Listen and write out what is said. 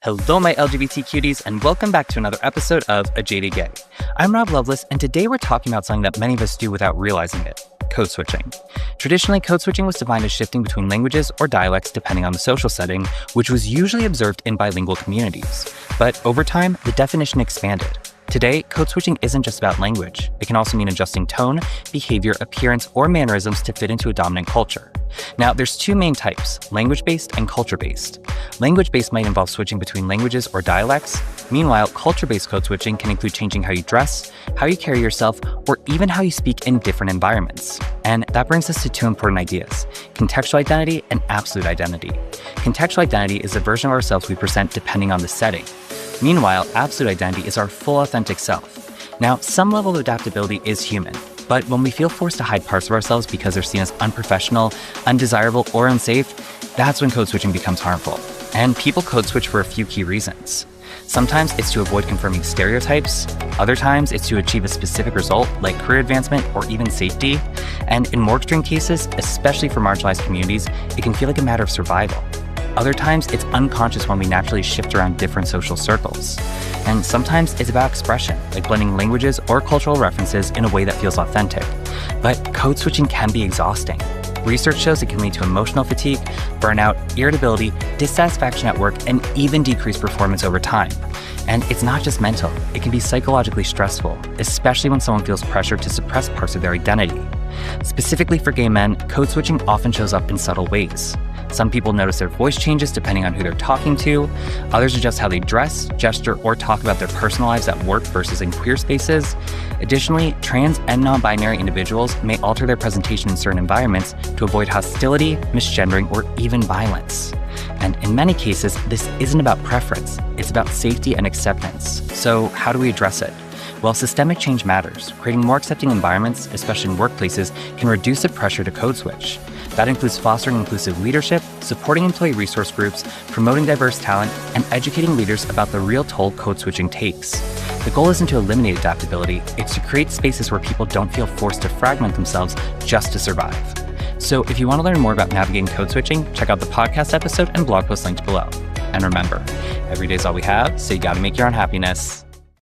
Hello, my LGBT cuties, and welcome back to another episode of A Jaded Gay. I'm Rob Lovelace, and today we're talking about something that many of us do without realizing it: code switching. Traditionally, code switching was defined as shifting between languages or dialects depending on the social setting, which was usually observed in bilingual communities. But over time, the definition expanded. Today, code switching isn't just about language. It can also mean adjusting tone, behavior, appearance, or mannerisms to fit into a dominant culture. Now, there's two main types: language-based and culture-based. Language-based might involve switching between languages or dialects. Meanwhile, culture-based code switching can include changing how you dress, how you carry yourself, or even how you speak in different environments. And that brings us to two important ideas: contextual identity and absolute identity. Contextual identity is the version of ourselves we present depending on the setting. Meanwhile, absolute identity is our full authentic self. Now, some level of adaptability is human, but when we feel forced to hide parts of ourselves because they're seen as unprofessional, undesirable, or unsafe, that's when code switching becomes harmful. And people code switch for a few key reasons. Sometimes it's to avoid confirming stereotypes. Other times it's to achieve a specific result, like career advancement or even safety. And in more extreme cases, especially for marginalized communities, it can feel like a matter of survival. Other times, it's unconscious when we naturally shift around different social circles. And sometimes it's about expression, like blending languages or cultural references in a way that feels authentic. But code switching can be exhausting. Research shows it can lead to emotional fatigue, burnout, irritability, dissatisfaction at work, and even decreased performance over time. And it's not just mental, it can be psychologically stressful, especially when someone feels pressure to suppress parts of their identity. Specifically for gay men, code switching often shows up in subtle ways. Some people notice their voice changes depending on who they're talking to. Others adjust how they dress, gesture, or talk about their personal lives at work versus in queer spaces. Additionally, trans and non-binary individuals may alter their presentation in certain environments to avoid hostility, misgendering, or even violence. And in many cases, this isn't about preference, it's about safety and acceptance. So how do we address it? Well, systemic change matters. Creating more accepting environments, especially in workplaces, can reduce the pressure to code switch. That includes fostering inclusive leadership, supporting employee resource groups, promoting diverse talent, and educating leaders about the real toll code switching takes. The goal isn't to eliminate adaptability, it's to create spaces where people don't feel forced to fragment themselves just to survive. So if you want to learn more about navigating code switching, check out the podcast episode and blog post linked below. And remember, every day's all we have, so you gotta make your own happiness.